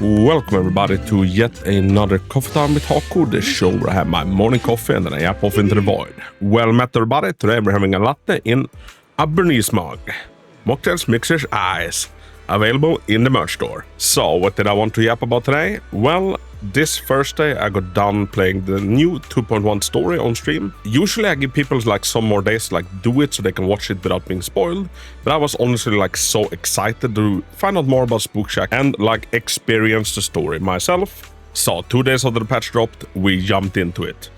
Welcome everybody to yet another Coffee Time with Hako, the show where I have my morning coffee and then I yap off into the void. Well met everybody, today we're having a latte in a Bernese mug. Mocktails, mixers, ice. Available in the merch store. So what did I want to yap about today? Well, this Thursday I got done playing the new 2.1 story on stream. Usually I give people like some more days to like do it so they can watch it without being spoiled. But I was honestly like so excited to find out more about Spook Shack and like experience the story myself. So 2 days after the patch dropped, we jumped into it.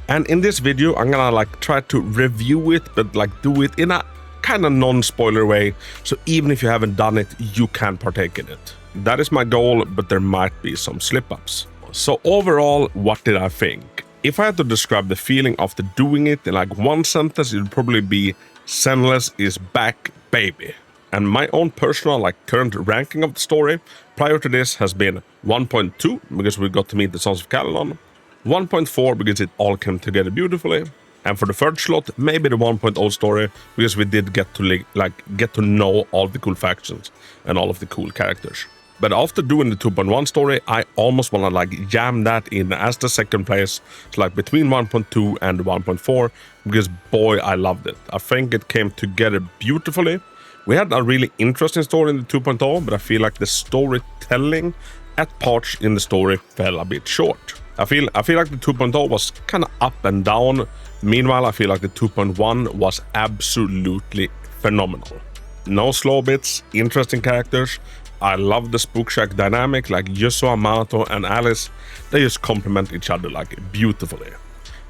And in this video I'm gonna like try to review it, but like do it in a kind of non-spoiler way, so even if you haven't done it, you can partake in it. That is my goal, but there might be some slip-ups. So overall, what did I think? If I had to describe the feeling after doing it in like one sentence, it would probably be Zenless is back, baby. And my own personal like current ranking of the story prior to this has been 1.2 because we got to meet the Sons of Calydon, 1.4 because it all came together beautifully, and for the third slot, maybe the 1.0 story, because we did get to know all the cool factions and all of the cool characters. But after doing the 2.1 story, I almost want to like jam that in as the second place, so like between 1.2 and 1.4, because boy, I loved it. I think it came together beautifully. We had a really interesting story in the 2.0, but I feel like the storytelling at parts in the story fell a bit short. I feel like the 2.0 was kind of up and down. Meanwhile, I feel like the 2.1 was absolutely phenomenal. No slow bits, interesting characters. I love the Spook Shack dynamic, like Yusua, Mato, and Alice. They just complement each other like beautifully.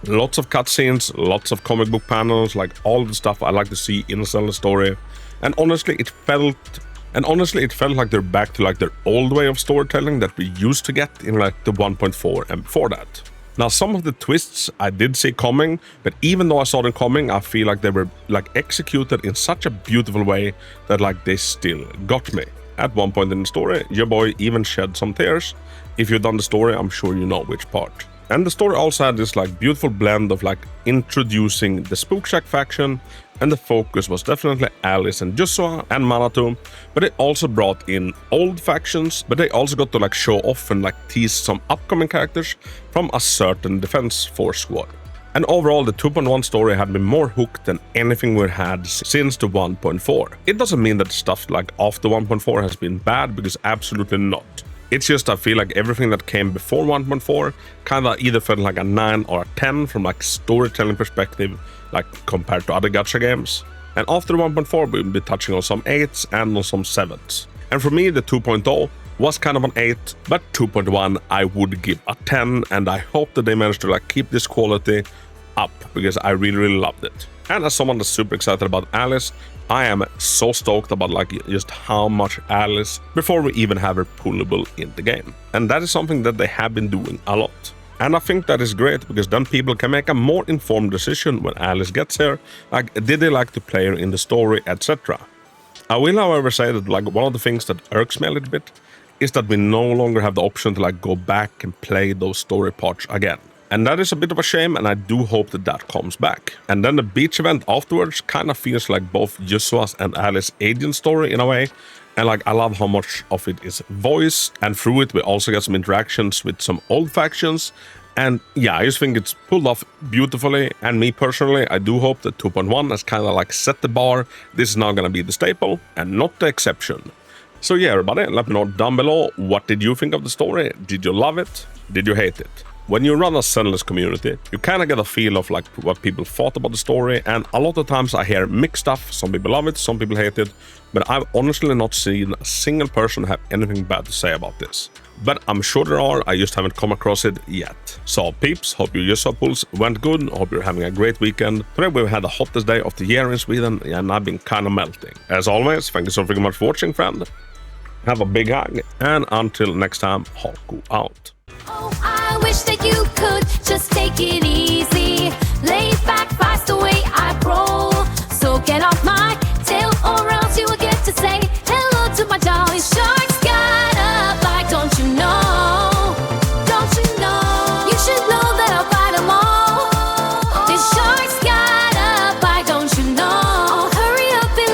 Lots of cutscenes, lots of comic book panels, like all the stuff I like to see in Zenless Story. And honestly, it felt like they're back to like their old way of storytelling that we used to get in like the 1.4 and before that. Now, some of the twists I did see coming, but even though I saw them coming, I feel like they were like executed in such a beautiful way that like they still got me. At one point in the story, your boy even shed some tears. If you've done the story, I'm sure you know which part. And the story also had this like beautiful blend of like introducing the Spook Shack faction, and the focus was definitely Alice and Yusua and Manatu, but it also brought in old factions, but they also got to like show off and like tease some upcoming characters from a certain defense force squad. And overall, the 2.1 story had me more hooked than anything we had since the 1.4. It doesn't mean that stuff like after 1.4 has been bad, because absolutely not. It's just I feel like everything that came before 1.4 kind of either felt like a 9 or a 10 from like storytelling perspective, like compared to other Gacha games. And after 1.4 we'll be touching on some 8s and on some 7s. And for me the 2.0 was kind of an 8, but 2.1 I would give a 10, and I hope that they managed to like keep this quality up, because I really loved it. And as someone that's super excited about Alice, I am so stoked about like just how much Alice before we even have her pullable in the game. And that is something that they have been doing a lot. And I think that is great, because then people can make a more informed decision when Alice gets here, like did they like to play her in the story, etc. I will however say that like one of the things that irks me a little bit is that we no longer have the option to like go back and play those story parts again. And that is a bit of a shame, and I do hope that that comes back. And then the beach event afterwards kind of feels like both Yusua's and Alice's agent story in a way. And like I love how much of it is voiced, and through it we also get some interactions with some old factions. And yeah, I just think it's pulled off beautifully. And me personally, I do hope that 2.1 has kind of like set the bar. This is now going to be the staple and not the exception. So yeah, everybody, let me know down below, what did you think of the story? Did you love it? Did you hate it? When you run a Zenless community, you kind of get a feel of like what people thought about the story, and a lot of times I hear mixed stuff. Some people love it, some people hate it, but I've honestly not seen a single person have anything bad to say about this. But I'm sure there are, I just haven't come across it yet. So peeps, hope your Yusua pulls went good, hope you're having a great weekend. Today we've had the hottest day of the year in Sweden, and I've been kind of melting. As always, thank you so very much for watching, friend. Have a big hug, and until next time, Hako out. Oh, I wish that you could just take it easy. Lay back, fast the way I roll. So get off my tail, or else you will get to say hello to my jolly sharks. Got up like, don't you know? Don't you know? You should know that I'll fight them all. These sharks got up like, don't you know? Hurry up and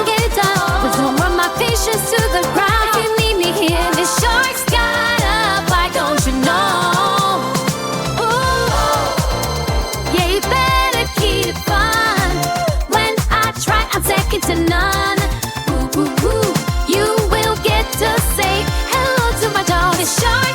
this shark.